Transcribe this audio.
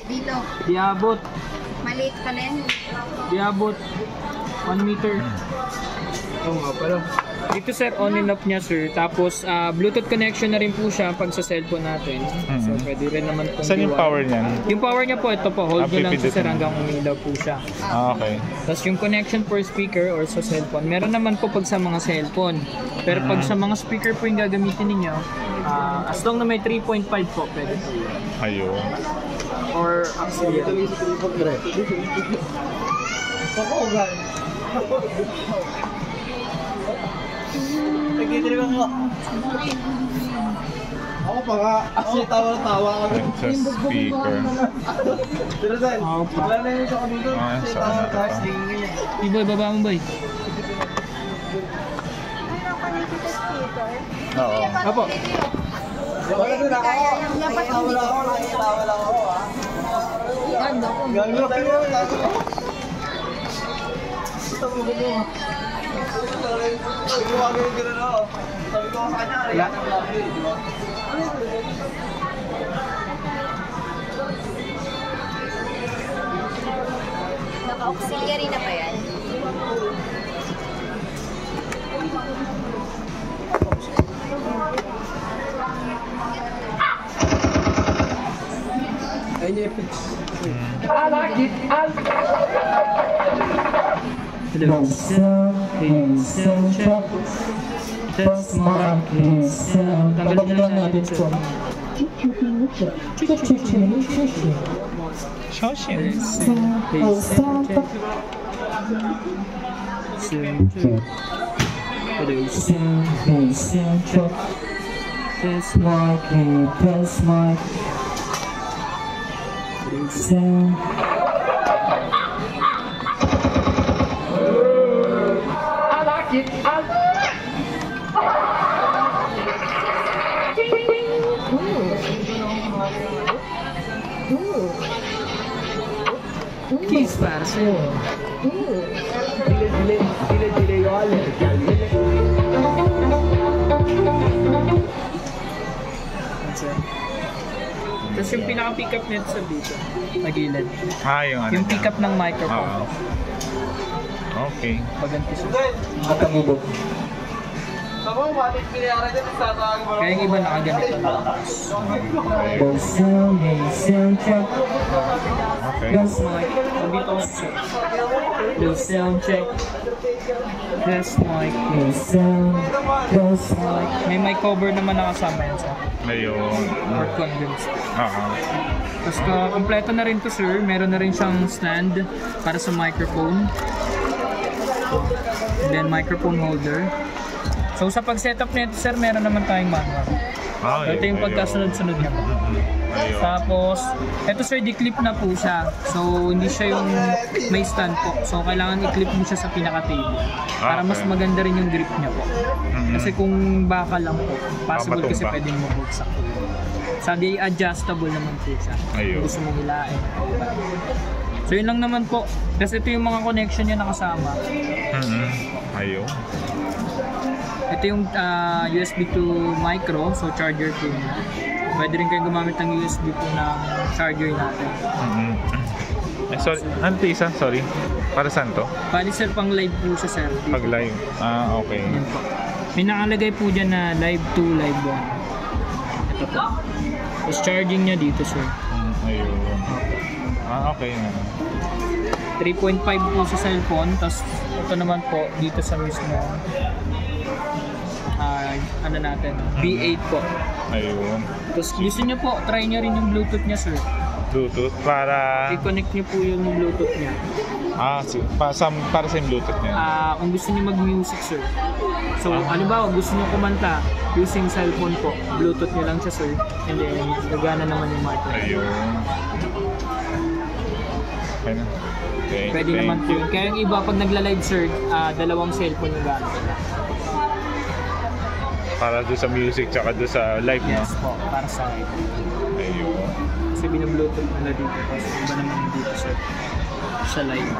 Dito. Di abot. Maliit ka na yan. Di abot. 1 meter. Oo nga pala. Dito sir, on and off niya sir. Tapos Bluetooth connection na rin po siya pag sa cellphone natin. So pwede rin naman pong Saan yung power niyan? Yung power niya po, ito po. Hold nyo lang pipindot sir mo. hanggang umilaw po siya. Okay. Tapos yung connection for speaker or sa cellphone. Meron naman po pag sa mga cellphone. Pero pag sa mga speaker po yung gagamitin ninyo, as long na may 3.5 po, pwede po. Ayun. Or auxiliary. Ako pa nga. Actually, tawa-tawa ka. It's a speaker. Pero saan? Wala na yung isa ko dito. Saan? Hey boy, baba mo boy. Oo. Apo. Wala din ako. Tawa lang ako. Tawa lang ako ha. Gagawin tayo. Ito mo gulo. Gumagawin ka na ako. Sabi ko sa kanya, kaya ng lobby. Naka-auxiliary na ba yan? Ay, Netflix. Hello. Check. Test mark. Tanggalin na lang natin sir. Shoshin. Test mark. Kiss para sa'yo. Dile yung alin. Tapos yung pinaka-pick up nito sa dito, nagilid. Yung ano Yung niya. pick up ng microphone. Oo. Okay. Paganti siya. Matamubog. Ako, matik pinayara dyan. Tatawag mo. Kaya yung iba nakaganito na. Okay. Test mic. Dito ako sa low sound check. Test mic. Low sound. Test mic. May mic cover naman nakasama yan sa Ayun. or condense. Oo. Tapos kompleto na rin to sir. Meron na rin siyang stand para sa microphone. And then microphone holder. So sa pag-setup nito sir, meron naman tayong manual. So, ito yung pagkasunod-sunod niya. Ayun. Tapos, ito sir, di-clip na po siya. So, hindi siya yung may stand po. So, kailangan i-clip mo siya sa pinaka-table. Para mas maganda rin yung grip niya po. Kasi kung baka lang po, possible kasi Matumba. pwedeng mabugsak po. Sa adjustable naman po siya. Ayun. Gusto mong hilain. So, yun lang naman po. Kasi ito yung mga connection niya nakasama. Ayun. Ito yung USB to micro, so charger po niya. Pwede rin kayo gumamit ng USB po ng charger natin. Sorry, ano ito isa? Sorry. Para saan to? Bali sir, pang live po siya sir. Pag live. Okay. Yan po. May nakalagay po dyan na live 2, live 1. Ito po. Tapos charging niya dito sir. Ayun. Okay. 3.5 po sa cellphone, tapos ito naman po dito sa mismo ano natin, V8 po. Ayun. Tapos gusto niyo po, try niyo rin yung Bluetooth niya sir. Bluetooth para... I-connect niyo po yung Bluetooth niya. Para sa Bluetooth niya. Kung gusto niyo mag-music sir. So, halimbawa gusto niyo kumanta using cellphone po, Bluetooth niyo lang siya sir. And then, gagana naman yung microphone. Ayun. Okay na. Okay, Pwede naman po yun. Kaya yung iba, pag nagla-live sir, dalawang cellphone yung gamit. Para doon sa music tsaka doon sa live, no? Yes po, para sa live. Ayun. Kasi binabluetooth nila dito, kasi iba naman dito sir, sa live.